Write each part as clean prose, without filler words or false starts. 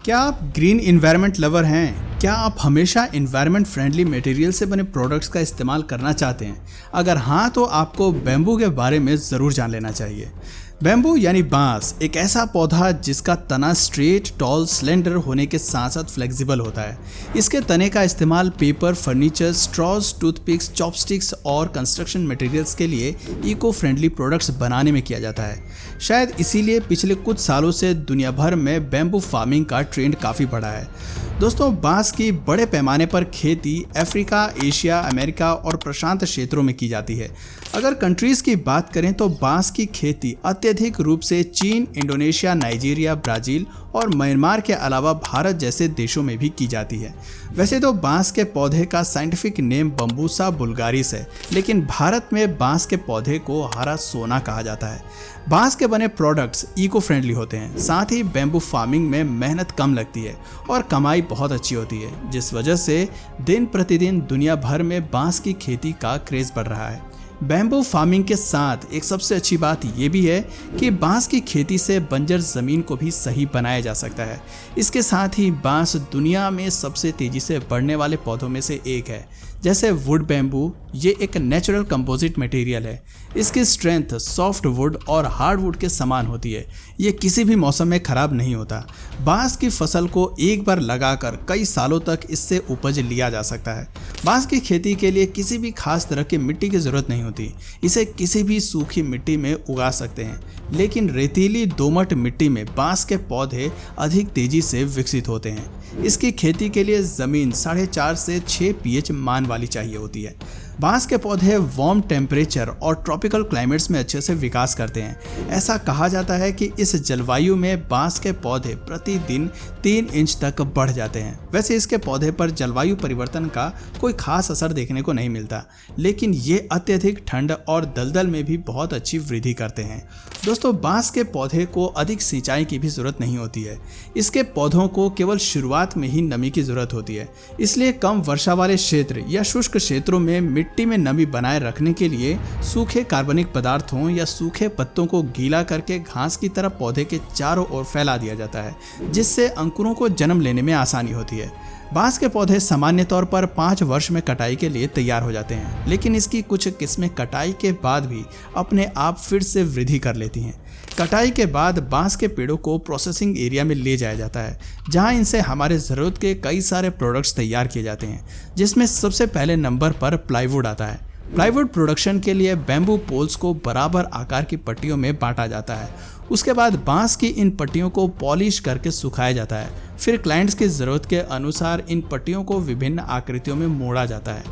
क्या आप green environment lover हैं? क्या आप हमेशा इन्वायरमेंट फ्रेंडली मटेरियल से बने प्रोडक्ट्स का इस्तेमाल करना चाहते हैं? अगर हाँ तो आपको बैम्बू के बारे में ज़रूर जान लेना चाहिए। बैम्बू यानी बांस एक ऐसा पौधा जिसका तना स्ट्रेट, टॉल, स्लेंडर होने के साथ साथ फ्लेक्सिबल होता है। इसके तने का इस्तेमाल paper, furniture, straws, toothpicks, chopsticks और कंस्ट्रक्शन मटेरियल्स के लिए इको फ्रेंडली प्रोडक्ट्स बनाने में किया जाता है। शायद इसीलिए पिछले कुछ सालों से दुनिया भर में बैम्बू फार्मिंग का ट्रेंड काफ़ी बढ़ा है। दोस्तों, बांस की बड़े पैमाने पर खेती अफ्रीका, एशिया, अमेरिका और प्रशांत क्षेत्रों में की जाती है। अगर कंट्रीज़ की बात करें तो बांस की खेती अत्यधिक रूप से चीन, इंडोनेशिया, नाइजीरिया, ब्राज़ील और म्यांमार के अलावा भारत जैसे देशों में भी की जाती है। वैसे तो बांस के पौधे का साइंटिफिक नेम बम्बूसा वुल्गारिस है, लेकिन भारत में बांस के पौधे को हरा सोना कहा जाता है। बांस के बने प्रोडक्ट्स इको फ्रेंडली होते हैं, साथ ही बैम्बू फार्मिंग में मेहनत कम लगती है और कमाई बहुत अच्छी होती है, जिस वजह से दिन प्रतिदिन दुनिया भर में बांस की खेती का क्रेज बढ़ रहा है। बैम्बू फार्मिंग के साथ एक सबसे अच्छी बात ये भी है कि बांस की खेती से बंजर ज़मीन को भी सही बनाया जा सकता है। इसके साथ ही बांस दुनिया में सबसे तेज़ी से बढ़ने वाले पौधों में से एक है। जैसे वुड बैम्बू, ये एक नेचुरल कंपोजिट मटेरियल है। इसकी स्ट्रेंथ सॉफ्ट वुड और हार्ड वुड के समान होती है। ये किसी भी मौसम में ख़राब नहीं होता। बांस की फसल को एक बार लगाकर कई सालों तक इससे उपज लिया जा सकता है। बांस की खेती के लिए किसी भी खास तरह की मिट्टी की ज़रूरत नहीं होती। इसे किसी भी सूखी मिट्टी में उगा सकते हैं, लेकिन रेतीली दोमट मिट्टी में बांस के पौधे अधिक तेज़ी से विकसित होते हैं। इसकी खेती के लिए ज़मीन 4.5 से 6 pH मान वाली चाहिए होती है। बांस के पौधे वार्म टेम्परेचर और ट्रॉपिकल क्लाइमेट्स में अच्छे से विकास करते हैं। ऐसा कहा जाता है कि इस जलवायु में बांस के पौधे प्रतिदिन 3 इंच तक बढ़ जाते हैं। वैसे इसके पौधे पर जलवायु परिवर्तन का कोई खास असर देखने को नहीं मिलता, लेकिन ये अत्यधिक ठंड और दलदल में भी बहुत अच्छी वृद्धि करते हैं। दोस्तों, बांस के पौधे को अधिक सिंचाई की भी ज़रूरत नहीं होती है। इसके पौधों को केवल शुरुआत में ही नमी की ज़रूरत होती है। इसलिए कम वर्षा वाले क्षेत्र या शुष्क क्षेत्रों में मिट्टी में नमी बनाए रखने के लिए सूखे कार्बनिक पदार्थों या सूखे पत्तों को गीला करके घास की तरह पौधे के चारों ओर फैला दिया जाता है, जिससे अंकुरों को जन्म लेने में आसानी होती है। बांस के पौधे सामान्य तौर पर 5 वर्ष में कटाई के लिए तैयार हो जाते हैं, लेकिन इसकी कुछ किस्में कटाई के बाद भी अपने आप फिर से वृद्धि कर लेती हैं। कटाई के बाद बांस के पेड़ों को प्रोसेसिंग एरिया में ले जाया जाता है, जहां इनसे हमारे ज़रूरत के कई सारे प्रोडक्ट्स तैयार किए जाते हैं, जिसमें सबसे पहले नंबर पर प्लाईवुड आता है। प्लाईवुड प्रोडक्शन के लिए बैम्बू पोल्स को बराबर आकार की पट्टियों में बांटा जाता है। उसके बाद बांस की इन पट्टियों को पॉलिश करके सुखाया जाता है। फिर क्लाइंट्स की ज़रूरत के अनुसार इन पट्टियों को विभिन्न आकृतियों में मोड़ा जाता है।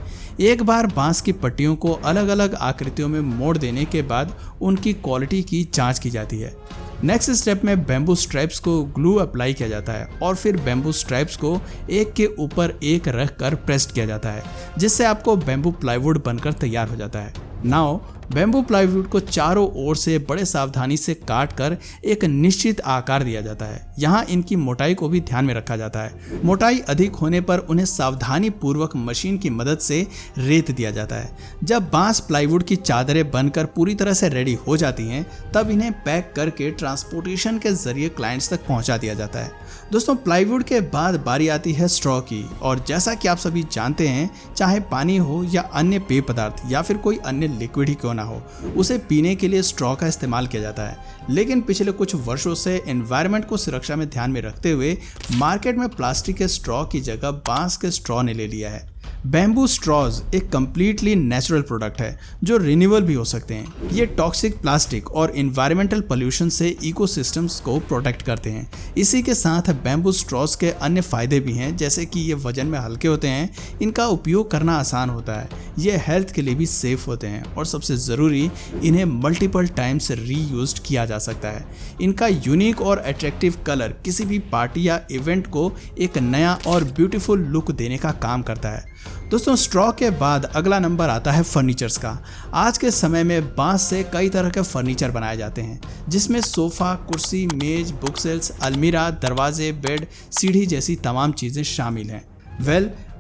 एक बार बांस की पट्टियों को अलग अलग आकृतियों में मोड़ देने के बाद उनकी क्वालिटी की जांच की जाती है। नेक्स्ट स्टेप में बैम्बू स्ट्रैप्स को ग्लू अप्लाई किया जाता है और फिर बैम्बू स्ट्रैप्स को एक के ऊपर एक रख कर प्रेस्ड किया जाता है, जिससे आपको बैम्बू प्लाईवुड बनकर तैयार हो जाता है। नाउ बैम्बू प्लाईवुड को चारों ओर से बड़े सावधानी से काट कर एक निश्चित आकार दिया जाता है। यहाँ इनकी मोटाई को भी ध्यान में रखा जाता है। मोटाई अधिक होने पर उन्हें सावधानी पूर्वक मशीन की मदद से रेत दिया जाता है। जब बांस प्लाईवुड की चादरें बनकर पूरी तरह से रेडी हो जाती हैं, तब इन्हें पैक करके ट्रांसपोर्टेशन के जरिए क्लाइंट्स तक पहुँचा दिया जाता है। दोस्तों, प्लाईवुड के बाद बारी आती है स्ट्रॉ की, और जैसा कि आप सभी जानते हैं, चाहे पानी हो या अन्य पेय पदार्थ या फिर कोई अन्य लिक्विड ही क्यों ना हो, उसे पीने के लिए स्ट्रॉ का इस्तेमाल किया जाता है। लेकिन पिछले कुछ वर्षों से एनवायरनमेंट को सुरक्षा में ध्यान में रखते हुए मार्केट में प्लास्टिक के स्ट्रॉ की जगह बांस के स्ट्रॉ ने ले लिया है। बैम्बू स्ट्रॉज एक कंप्लीटली नेचुरल प्रोडक्ट है जो रिन्यूएबल भी हो सकते हैं। ये टॉक्सिक प्लास्टिक और इन्वायरमेंटल पोल्यूशन से इकोसिस्टम्स को प्रोटेक्ट करते हैं। इसी के साथ बैम्बू स्ट्रॉज के अन्य फायदे भी हैं, जैसे कि ये वजन में हल्के होते हैं, इनका उपयोग करना आसान होता है, ये हेल्थ के लिए भी सेफ होते हैं, और सबसे ज़रूरी, इन्हें मल्टीपल टाइम्स रीयूज्ड किया जा सकता है। इनका यूनिक और अट्रैक्टिव कलर किसी भी पार्टी या इवेंट को एक नया और ब्यूटीफुल लुक देने का काम करता है। दोस्तों, स्ट्रॉ के बाद अगला नंबर आता है फर्नीचर्स का। आज के समय में बांस से कई तरह के फर्नीचर बनाए जाते हैं, जिसमें सोफ़ा, कुर्सी, मेज, बुक सेल्स, अलमीरा, दरवाजे, बेड, सीढ़ी जैसी तमाम चीज़ें शामिल हैं।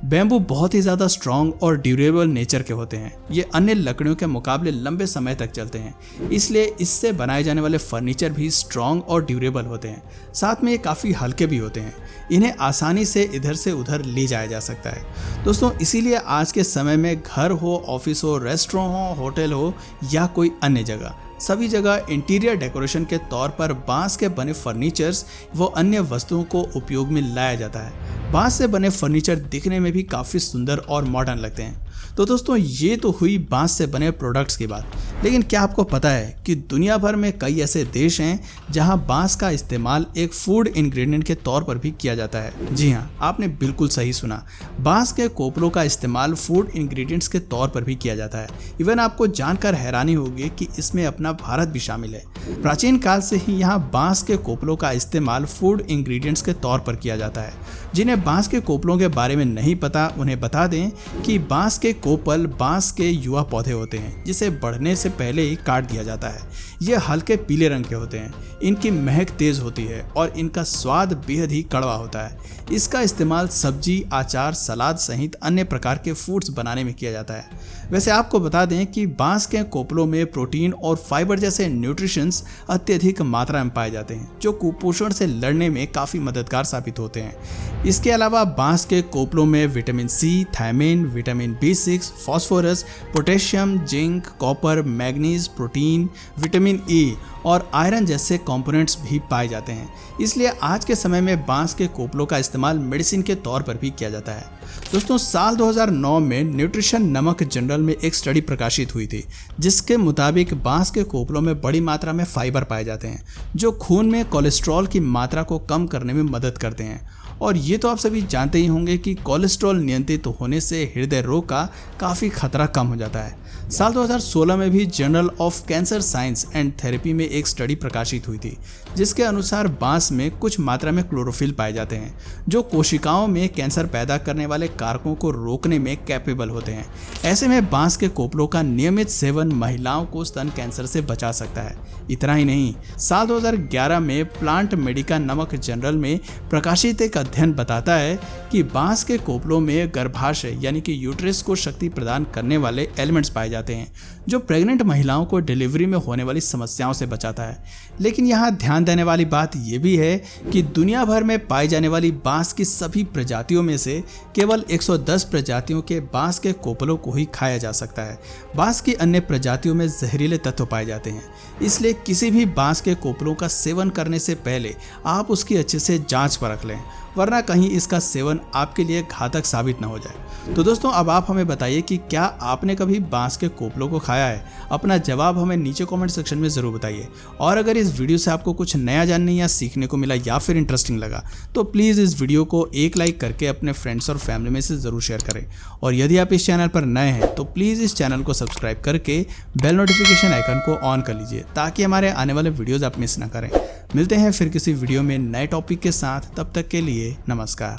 बैम्बू बहुत ही ज़्यादा स्ट्रॉन्ग और ड्यूरेबल नेचर के होते हैं। ये अन्य लकड़ियों के मुकाबले लंबे समय तक चलते हैं, इसलिए इससे बनाए जाने वाले फर्नीचर भी स्ट्रॉन्ग और ड्यूरेबल होते हैं। साथ में ये काफ़ी हल्के भी होते हैं, इन्हें आसानी से इधर से उधर ले जाया जा सकता है। दोस्तों, इसीलिए आज के समय में घर हो, ऑफिस हो, रेस्टोरेंट हो, होटल हो या कोई अन्य जगह, सभी जगह इंटीरियर डेकोरेशन के तौर पर बांस के बने फर्नीचर्स व अन्य वस्तुओं को उपयोग में लाया जाता है। बांस से बने फर्नीचर दिखने में भी काफ़ी सुंदर और मॉडर्न लगते हैं। तो दोस्तों, ये तो हुई बांस से बने प्रोडक्ट्स की बात, लेकिन क्या आपको पता है कि दुनिया भर में कई ऐसे देश हैं जहां बांस का इस्तेमाल एक फूड इंग्रेडिएंट के तौर पर भी किया जाता है। जी हाँ, आपने बिल्कुल सही सुना, बांस के कोपलों का इस्तेमाल फूड इंग्रेडिएंट्स के तौर पर भी किया जाता है। इवन आपको जानकर हैरानी होगी कि इसमें अपना भारत भी शामिल है। प्राचीन काल से ही यहाँ बांस के कोपलों का इस्तेमाल फूड इंग्रेडिएंट्स के तौर पर किया जाता है। जिन्हें बांस के कोपलों के बारे में नहीं पता, उन्हें बता दें कि बांस के कोपल बांस के युवा पौधे होते हैं, जिसे बढ़ने से पहले ही काट दिया जाता है। ये हल्के पीले रंग के होते हैं, इनकी महक तेज होती है और इनका स्वाद बेहद ही कड़वा होता है। इसका इस्तेमाल सब्जी, अचार, सलाद सहित अन्य प्रकार के फूड्स बनाने में किया जाता है। वैसे आपको बता दें कि बांस के कोपलों में प्रोटीन और फाइबर जैसे न्यूट्रिशंस अत्यधिक मात्रा में पाए जाते हैं, जो कुपोषण से लड़ने में काफ़ी मददगार साबित होते हैं। इसके अलावा बांस के कोपलों में vitamin C, thiamine, vitamin B6, phosphorus, potassium, zinc, copper, manganese, protein, vitamin E और आयरन जैसे कंपोनेंट्स भी पाए जाते हैं। इसलिए आज के समय में बांस के कोपलों का इस्तेमाल मेडिसिन के तौर पर भी किया जाता है। दोस्तों, साल 2009 में न्यूट्रिशन नमक जर्नल में एक स्टडी प्रकाशित हुई थी, जिसके मुताबिक बांस के कोपलों में बड़ी मात्रा में फाइबर पाए जाते हैं, जो खून में कोलेस्ट्रॉल की मात्रा को कम करने में मदद करते हैं। और ये तो आप सभी जानते ही होंगे कि कोलेस्ट्रॉल नियंत्रित होने से हृदय रोग का काफ़ी खतरा कम हो जाता है। साल 2016 में भी journal of cancer science and therapy में एक स्टडी प्रकाशित हुई थी, जिसके अनुसार बांस में कुछ मात्रा में क्लोरोफिल पाए जाते हैं, जो कोशिकाओं में कैंसर पैदा करने वाले कारकों को रोकने में कैपेबल होते हैं। ऐसे में बांस के कोपलों का नियमित सेवन महिलाओं को स्तन कैंसर से बचा सकता है। इतना ही नहीं, साल 2011 में प्लांट मेडिका नमक जर्नल में प्रकाशित एक अध्ययन बताता है कि बांस के कोपलों में गर्भाशय यानी कि यूट्रस को शक्ति प्रदान करने वाले एलिमेंट्स पाए जाते हैं, जो प्रेग्नेंट महिलाओं को डिलीवरी में होने वाली समस्याओं से बचाता है। लेकिन यहाँ ध्यान देने वाली बात यह भी है कि दुनिया भर में पाई जाने वाली बांस की सभी प्रजातियों में से केवल 110 प्रजातियों के बांस के कोपलों को ही खाया जा सकता है। बांस की अन्य प्रजातियों में जहरीले तत्व पाए जाते हैं, इसलिए किसी भी बांस के कोपलों का सेवन करने से पहले आप उसकी अच्छे से जांच परख लें, वरना कहीं इसका सेवन आपके लिए घातक साबित न हो जाए। तो दोस्तों, अब आप हमें बताइए कि क्या आपने कभी बांस के कोपलों को खाया है? अपना जवाब हमें नीचे कमेंट सेक्शन में ज़रूर बताइए। और अगर इस वीडियो से आपको कुछ नया जानने या सीखने को मिला या फिर इंटरेस्टिंग लगा, तो प्लीज़ इस वीडियो को एक लाइक करके अपने फ्रेंड्स और फैमिली में से ज़रूर शेयर करें। और यदि आप इस चैनल पर नए हैं तो प्लीज़ इस चैनल को सब्सक्राइब करके बेल नोटिफिकेशन आइकन को ऑन कर लीजिए, ताकि हमारे आने वाले वीडियोज़ आप मिस ना करें। मिलते हैं फिर किसी वीडियो में नए टॉपिक के साथ, तब तक के लिए नमस्कार।